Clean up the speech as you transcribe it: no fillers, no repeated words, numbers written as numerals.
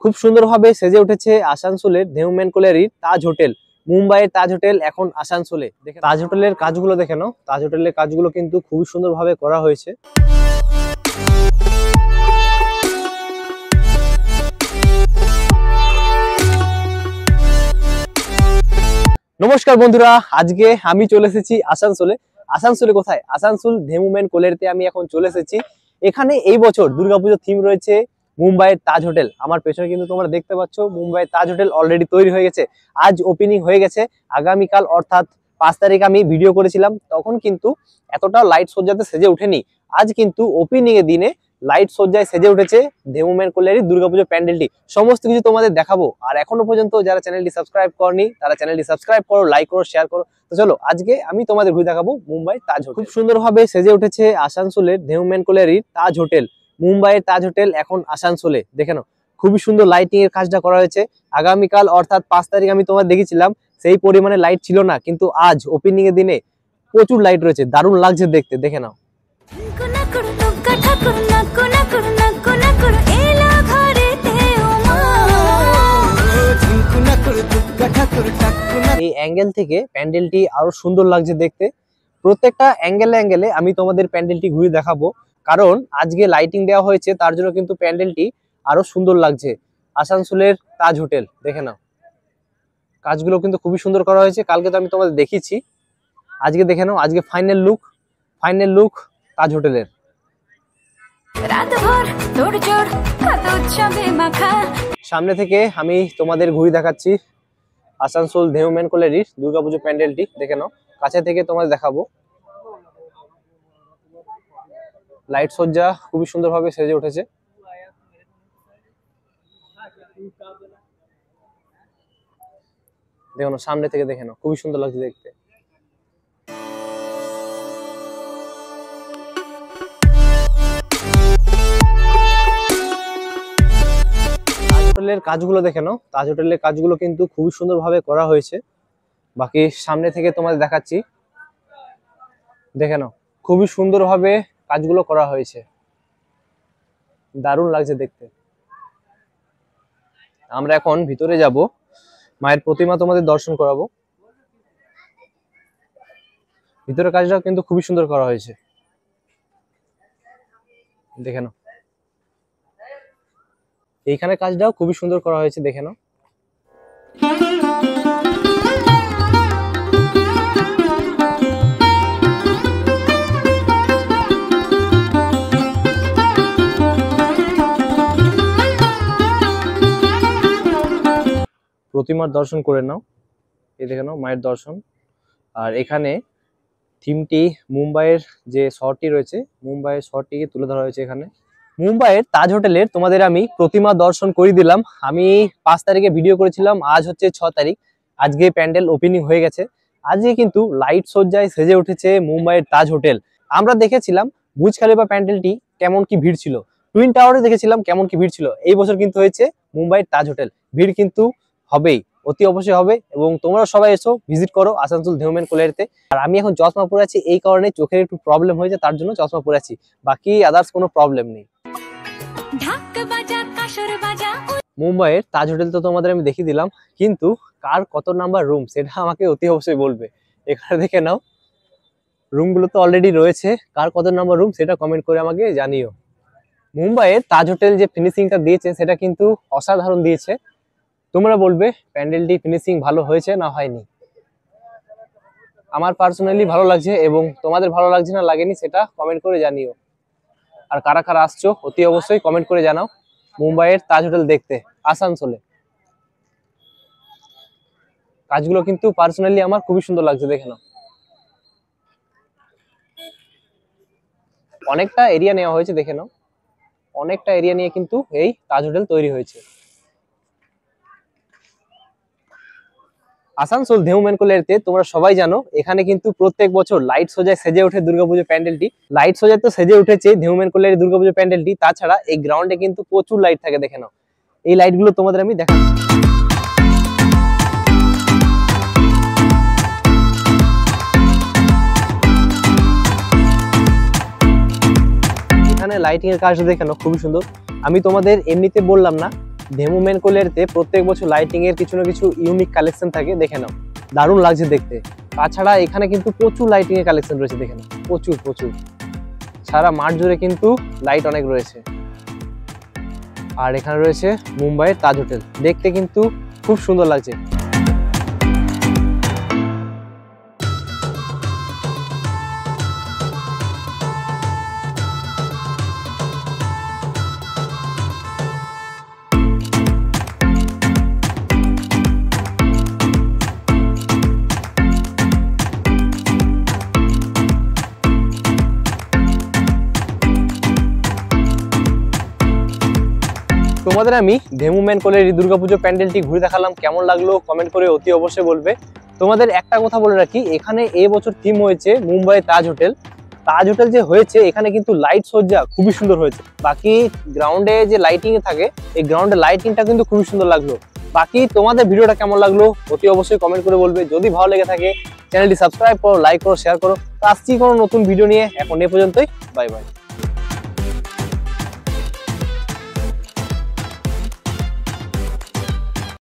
খুব সুন্দরভাবে সেজে উঠেছে আসানসোলের ধেউমেন কোলেরির তাজ হোটেল। মুম্বাইয়ের তাজ হোটেল এখন আসানসোলে। তাজ হোটেলের কাজগুলো দেখে নাও। তাজ হোটেলের কাজগুলো কিন্তু খুবই সুন্দরভাবে করা হয়েছে। নমস্কার বন্ধুরা, আজকে আমি চলে এসেছি আসানসোলে। আসানসোলে কোথায়? আসানসোল ধেউমেন কোলেরিতে আমি এখন চলে এসেছি। এখানে এই বছর দুর্গাপুজোর থিম রয়েছে মুম্বাইয়ের তাজ হোটেল। আমার পেছনে কিন্তু তোমরা দেখতে পাচ্ছ মুম্বাইয়ের তাজ হোটেল অলরেডি তৈরি হয়ে গেছে। আজ ওপেনিং হয়ে গেছে। আগামীকাল অর্থাৎ 5 তারিখ আমি ভিডিও করেছিলাম, তখন কিন্তু এতটা লাইট সজ্জাতে সেজে ওঠেনি। আজ কিন্তু ওপেনিং এর দিনে লাইট সজ্জায় সেজে উঠেছে ধেউমেন কোলেরির দুর্গাপুজো প্যান্ডেলটি। সমস্ত কিছু তোমাদের দেখাবো। আর এখনো পর্যন্ত যারা চ্যানেলটি সাবস্ক্রাইব করনি তারা চ্যানেলটি সাবস্ক্রাইব করো, লাইক করো, শেয়ার করো। তো চলো আজকে আমি তোমাদের ঘুরে দেখাবো মুম্বাই তাজ হোটেল। খুব সুন্দরভাবে সেজে উঠেছে আসানসোলের ধেউমেন কোলেরির তাজ হোটেল। মুম্বাইয়ের তাজ হোটেল এখন আসানসোলে। দেখে নাও, খুবই সুন্দর লাইটিং এর কাজটা করা হয়েছে। আগামীকাল অর্থাৎ 5 তারিখ আমি তোমাদের দেখেছিলাম, সেই পরিমাণে লাইট ছিল না, কিন্তু আজ ওপেনিং এর দিনে প্রচুর লাইট রয়েছে। দারুণ লাগছে দেখতে, দেখে নাও। এই অ্যাঙ্গেল থেকে প্যান্ডেলটি আরো সুন্দর লাগছে দেখতে। প্রত্যেকটা অ্যাঙ্গেলে আমি তোমাদের প্যান্ডেলটি ঘুরে দেখাবো, কারণ আজকে লাইটিং দেওয়া হয়েছে, তার জন্য কিন্তু প্যান্ডেলটি আরো সুন্দর লাগছে। আসানসোলের তাজ হোটেল দেখে নাও, কাজগুলো কিন্তু খুবই সুন্দর করা হয়েছে। কালকে তো আমি তোমাদের দেখিয়েছি, আজকে দেখে নাও, আজকে ফাইনাল লুক তাজ হোটেলের। সামনে থেকে আমি তোমাদের ঘুরে দেখাচ্ছি আসানসোল ধেউমেন কোলেরির দুর্গাপুজো প্যান্ডেলটি। দেখে নাও, কাছে থেকে তোমাদের দেখাবো। লাইট সজ্জা খুবই সুন্দরভাবে সেজে উঠেছে। দেখো না, সামনে থেকে দেখে নাও, খুবই সুন্দর লাগছে দেখতে। হোটেলের কাজগুলো দেখে নাও। তাজ হোটেলের কাজগুলো কিন্তু খুবই সুন্দরভাবে করা হয়েছে। বাকি সামনে থেকে তোমাদের দেখাচ্ছি, দেখে নাও, খুবই সুন্দরভাবে কাজগুলো করা হয়েছে। দারুণ লাগছে দেখতে। আমরা এখন ভিতরে যাব, মায়ের প্রতিমা তোমাদের দর্শন করাবো। ভিতরের কাজটাও কিন্তু খুবই সুন্দর করা হয়েছে, দেখে নাও। এইখানে কাজটাও খুবই সুন্দর করা হয়েছে, দেখে নাও। প্রতিমার দর্শন করে নাও, এই দেখে নাও মায়ের দর্শন। আর এখানে থিমটি মুম্বাইয়ের যে শহরটি রয়েছে, মুম্বাইয়ের শহরটিকে তুলে ধরা হয়েছে এখানে। মুম্বাইয়ের তাজ হোটেলের তোমাদের আমি প্রতিমা দর্শন করে দিলাম। আমি 5 তারিখে ভিডিও করেছিলাম, আজ হচ্ছে 6 তারিখ। আজকে প্যান্ডেল ওপেনিং হয়ে গেছে। আজকে কিন্তু লাইট সজ্জায় সেজে উঠেছে মুম্বাইয়ের তাজ হোটেল। আমরা দেখেছিলাম বুর্জ খলিফা প্যান্ডেলটি কেমন কি ভিড় ছিল, টুইন টাওয়ারে দেখেছিলাম কেমন কি ভিড় ছিল। এই বছর কিন্তু হয়েছে মুম্বাইয়ের তাজ হোটেল। ভিড় কিন্তু হবেই, অতি অবশ্যই হবে। এবং তোমরা সবাই এসো, ভিজিট করো আসানসোল ধেউমেন কোলেরিতে। আর আমি এখন চশমা পরে আছি, এই কারণে চোখের একটু প্রবলেম হয়েছে, তার জন্য চশমা পরে আছি। বাকি আদার্স কোনো প্রবলেম নেই। মুম্বাইয়ের তাজ হোটেল তো তোমাদের আমি দেখিয়ে দিলাম, কিন্তু কার কত নাম্বার রুম সেটা আমাকে অতি অবশ্যই বলবে। এখানে দেখে নাও, রুমগুলো তো অলরেডি রয়েছে, কার কত নাম্বার রুম সেটা কমেন্ট করে আমাকে জানিও। মুম্বাইয়ের তাজ হোটেল যে ফিনিশিংটা দিয়েছে সেটা কিন্তু অসাধারণ দিয়েছে। তোমরা বলবে প্যান্ডেলটি ফিনিশিং ভালো হয়েছে না হয়নি। আমার পার্সোনালি ভালো লাগছে, এবং তোমাদের ভালো লাগছে না লাগেনি সেটা কমেন্ট করে জানিও। আর কারা কারা আসছো অতি অবশ্যই কমেন্ট করে জানাও মুম্বাইয়ের তাজ হোটেল দেখতে আসানসোলে। কাজগুলো কিন্তু পার্সোনালি আমার খুবই সুন্দর লাগছে, দেখে নাও। অনেকটা এরিয়া নেওয়া হয়েছে, দেখে নাও, অনেকটা এরিয়া নিয়ে কিন্তু এই তাজ হোটেল তৈরি হয়েছে। আসানসোল ধেউমেন কোলেরিতে তোমরা সবাই জানো, এখানে কিন্তু প্রত্যেক বছর লাইট সজ্জায় সেজে ওঠে দুর্গাপুজো প্যান্ডেলটি। লাইট সজ্জায় তো সেজে উঠেছে ধেউমেন কোলেরি দুর্গাপুজো প্যান্ডেলটি, তাছাড়া এই গ্রাউন্ডে কিন্তু প্রচুর লাইট থাকে, দেখে নাও। এই লাইটগুলো তোমাদের আমি দেখাচ্ছি। এখানে লাইটিং এর কাজটা দেখে নাও, খুবই সুন্দর। আমি তোমাদের এমনিতে বললাম না, ধেমু মেন কোলেরতে প্রত্যেক বছর লাইটিং এর কিছু না কিছু ইউনিক কালেকশন থাকে, দেখে নাও দারুণ লাগছে দেখতে। তাছাড়া এখানে কিন্তু প্রচুর লাইটিং এর কালেকশন রয়েছে, দেখে নাও প্রচুর প্রচুর, সারা মাঠ জুড়ে কিন্তু লাইট অনেক রয়েছে। আর এখানে রয়েছে মুম্বাইয়ের তাজ হোটেল, দেখতে কিন্তু খুব সুন্দর লাগছে। তোমাদের আমি ধেমু মেন কোলের এই দুর্গাপুজো প্যান্ডেলটি ঘুরে দেখালাম, কেমন লাগলো কমেন্ট করে অতি অবশ্যই বলবে। তোমাদের একটা কথা বলে রাখি, এখানে এই বছর থিম হয়েছে মুম্বাই তাজ হোটেল। তাজ হোটেল যে হয়েছে এখানে কিন্তু লাইট সজ্জা খুবই সুন্দর হয়েছে। বাকি গ্রাউন্ডে যে লাইটিং থাকে, এই গ্রাউন্ডে লাইটিংটা কিন্তু খুবই সুন্দর লাগলো। বাকি তোমাদের ভিডিওটা কেমন লাগলো অতি অবশ্যই কমেন্ট করে বলবে। যদি ভালো লেগে থাকে চ্যানেলটি সাবস্ক্রাইব করো, লাইক করো, শেয়ার করো। তো আসছি কোনো নতুন ভিডিও নিয়ে, এখন এ পর্যন্তই, বাই বাই।